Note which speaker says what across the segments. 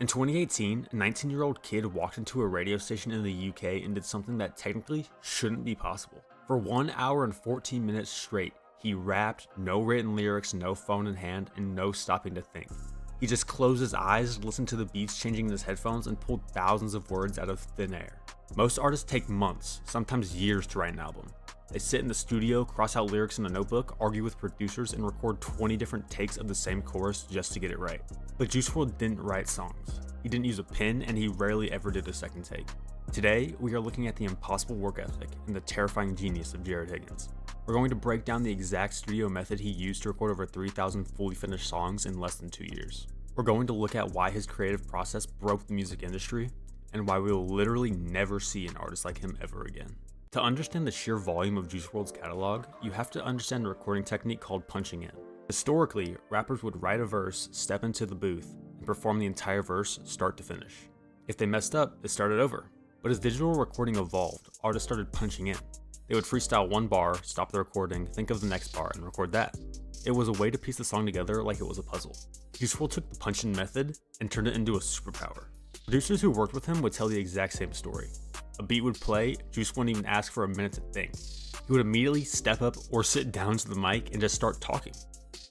Speaker 1: In 2018, a 19-year-old kid walked into a radio station in the UK and did something that technically shouldn't be possible. For 1 hour and 14 minutes straight, he rapped, no written lyrics, no phone in hand, and no stopping to think. He just closed his eyes, listened to the beats changing in his headphones, and pulled thousands of words out of thin air. Most artists take months, sometimes years to write an album. They sit in the studio, cross out lyrics in a notebook, argue with producers, and record 20 different takes of the same chorus just to get it right. But juicewrld didn't write songs. He didn't use a pen, and he rarely ever did a second take. Today, we are looking at the impossible work ethic and the terrifying genius of Jarad Higgins. We're going to break down the exact studio method he used to record over 3,000 fully finished songs in less than 2 years. We're going to look at why his creative process broke the music industry, and why we will literally never see an artist like him ever again. To understand the sheer volume of juicewrld's catalog, you have to understand a recording technique called punching in. Historically, rappers would write a verse, step into the booth, and perform the entire verse start to finish. If they messed up, they started over. But as digital recording evolved, artists started punching in. They would freestyle one bar, stop the recording, think of the next bar, and record that. It was a way to piece the song together like it was a puzzle. juicewrld took the punch-in method and turned it into a superpower. Producers who worked with him would tell the exact same story. A beat would play, Juice wouldn't even ask for a minute to think. He would immediately step up or sit down to the mic and just start talking.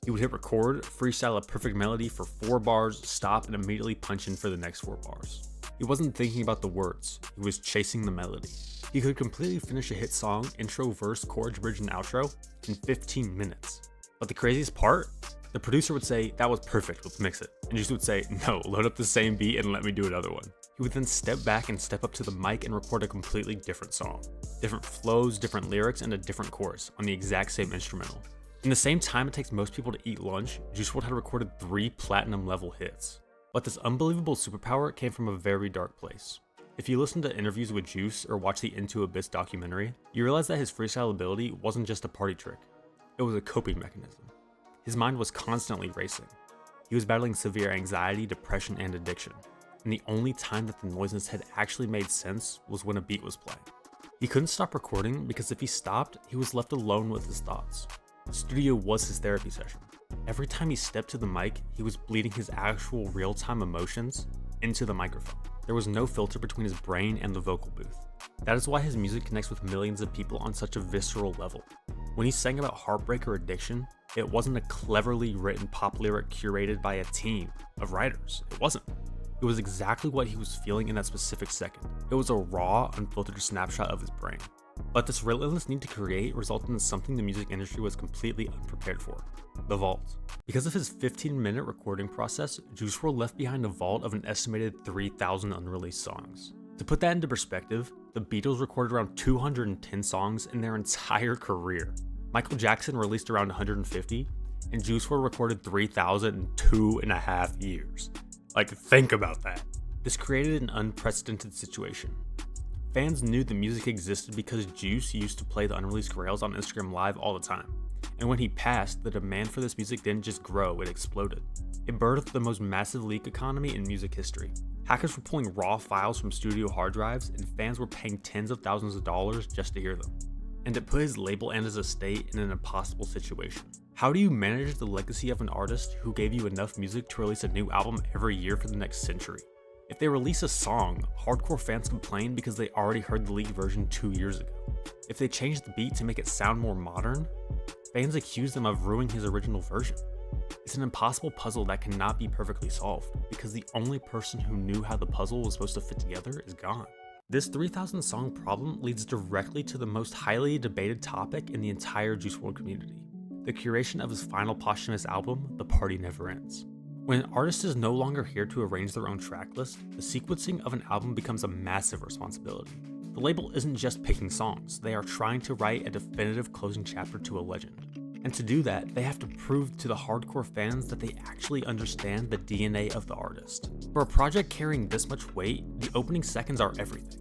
Speaker 1: He would hit record, freestyle a perfect melody for 4 bars, stop, and immediately punch in for the next 4 bars. He wasn't thinking about the words, he was chasing the melody. He could completely finish a hit song, intro, verse, chorus, bridge, and outro in 15 minutes. But the craziest part? The producer would say, "That was perfect, let's mix it." And Juice would say, "No, load up the same beat and let me do another one." He would then step back and step up to the mic and record a completely different song. Different flows, different lyrics, and a different chorus on the exact same instrumental. In the same time it takes most people to eat lunch, juicewrld had recorded 3 platinum level hits. But this unbelievable superpower came from a very dark place. If you listen to interviews with Juice or watch the Into Abyss documentary, you realize that his freestyle ability wasn't just a party trick. It was a coping mechanism. His mind was constantly racing. He was battling severe anxiety, depression, and addiction. And the only time that the noise in his head actually made sense was when a beat was playing. He couldn't stop recording because if he stopped, he was left alone with his thoughts. The studio was his therapy session. Every time he stepped to the mic, he was bleeding his actual real-time emotions into the microphone. There was no filter between his brain and the vocal booth. That is why his music connects with millions of people on such a visceral level. When he sang about heartbreak or addiction, it wasn't a cleverly written pop lyric curated by a team of writers. It wasn't. It was exactly what he was feeling in that specific second. It was a raw, unfiltered snapshot of his brain. But this relentless need to create resulted in something the music industry was completely unprepared for: the vault. Because of his 15-minute recording process, juicewrld left behind a vault of an estimated 3,000 unreleased songs. To put that into perspective, the Beatles recorded around 210 songs in their entire career. Michael Jackson released around 150, and juicewrld recorded 3,000 in 2.5 years. Like, think about that. This created an unprecedented situation. Fans knew the music existed because Juice used to play the unreleased Grails on Instagram Live all the time. And when he passed, the demand for this music didn't just grow, it exploded. It birthed the most massive leak economy in music history. Hackers were pulling raw files from studio hard drives, and fans were paying tens of thousands of dollars just to hear them. And it put his label and his estate in an impossible situation. How do you manage the legacy of an artist who gave you enough music to release a new album every year for the next century? If they release a song, hardcore fans complain because they already heard the leaked version 2 years ago. If they change the beat to make it sound more modern, fans accuse them of ruining his original version. It's an impossible puzzle that cannot be perfectly solved because the only person who knew how the puzzle was supposed to fit together is gone. This 3,000 song problem leads directly to the most highly debated topic in the entire juicewrld community: the curation of his final posthumous album, The Party Never Ends. When an artist is no longer here to arrange their own track list, the sequencing of an album becomes a massive responsibility. The label isn't just picking songs, they are trying to write a definitive closing chapter to a legend. And to do that, they have to prove to the hardcore fans that they actually understand the DNA of the artist. For a project carrying this much weight, the opening seconds are everything.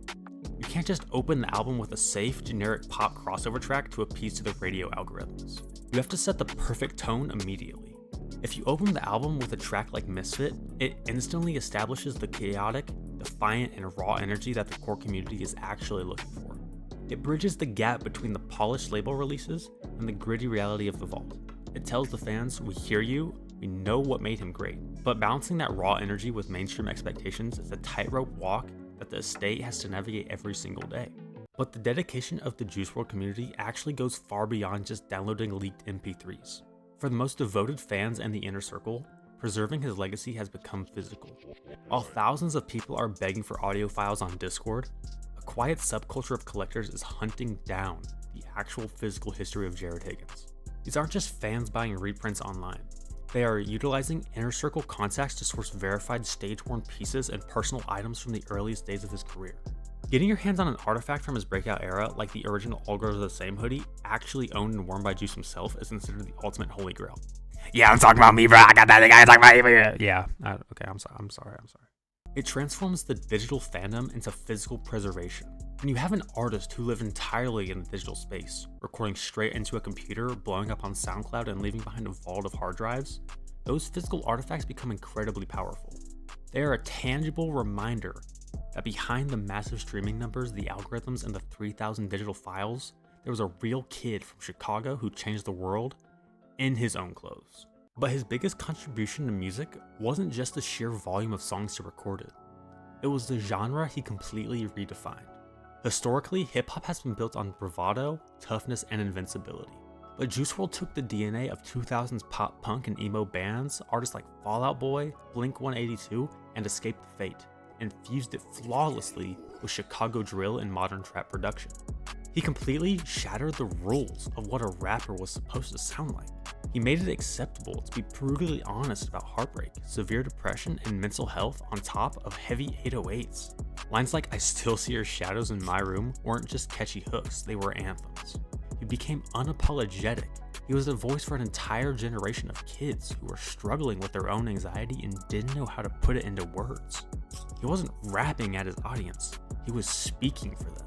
Speaker 1: You can't just open the album with a safe, generic pop crossover track to appease to the radio algorithms. You have to set the perfect tone immediately. If you open the album with a track like Misfit, it instantly establishes the chaotic, defiant, and raw energy that the core community is actually looking for. It bridges the gap between the polished label releases and the gritty reality of the vault. It tells the fans, "We hear you, We know what made him great, but balancing that raw energy with mainstream expectations is a tightrope walk that the estate has to navigate every single day. But the dedication of the juicewrld community actually goes far beyond just downloading leaked MP3s. For the most devoted fans and the inner circle, preserving his legacy has become physical. While thousands of people are begging for audio files on Discord, a quiet subculture of collectors is hunting down the actual physical history of Jarad Higgins. These aren't just fans buying reprints online. They are utilizing inner circle contacts to source verified stage-worn pieces and personal items from the earliest days of his career. Getting your hands on an artifact from his breakout era, like the original All Girls Are the Same hoodie, actually owned and worn by Juice himself, is considered the ultimate holy grail.
Speaker 2: Yeah, I'm talking about me, bro. I got that thing. I'm talking about you.
Speaker 1: Yeah, okay, I'm sorry. It transforms the digital fandom into physical preservation. When you have an artist who lived entirely in the digital space, recording straight into a computer, blowing up on SoundCloud, and leaving behind a vault of hard drives, those physical artifacts become incredibly powerful. They are a tangible reminder that behind the massive streaming numbers, the algorithms, and the 3,000 digital files, there was a real kid from Chicago who changed the world in his own clothes. But his biggest contribution to music wasn't just the sheer volume of songs he recorded. It was the genre he completely redefined. Historically, hip-hop has been built on bravado, toughness, and invincibility. But juicewrld took the DNA of 2000s pop punk and emo bands, artists like Fall Out Boy, Blink-182, and Escape the Fate, and fused it flawlessly with Chicago drill and modern trap production. He completely shattered the rules of what a rapper was supposed to sound like. He made it acceptable to be brutally honest about heartbreak, severe depression, and mental health on top of heavy 808s. Lines like "I still see your shadows in my room" weren't just catchy hooks, they were anthems. He became unapologetic. He was a voice for an entire generation of kids who were struggling with their own anxiety and didn't know how to put it into words. He wasn't rapping at his audience, he was speaking for them.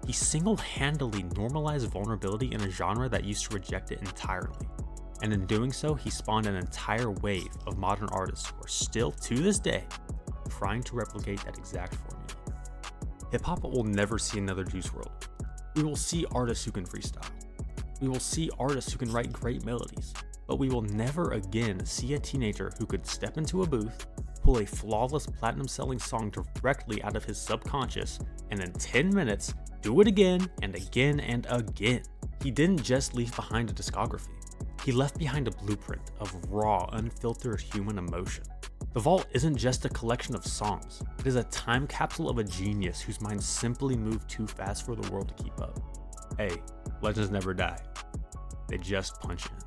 Speaker 1: He single-handedly normalized vulnerability in a genre that used to reject it entirely. And in doing so, he spawned an entire wave of modern artists who are still, to this day, trying to replicate that exact formula. Hip-hop will never see another juicewrld. We will see artists who can freestyle. We will see artists who can write great melodies. But we will never again see a teenager who could step into a booth, pull a flawless platinum-selling song directly out of his subconscious, and in 10 minutes, do it again and again and again. He didn't just leave behind a discography. He left behind a blueprint of raw, unfiltered human emotion. The Vault isn't just a collection of songs. It is a time capsule of a genius whose mind simply moved too fast for the world to keep up. Hey, legends never die. They just punch in.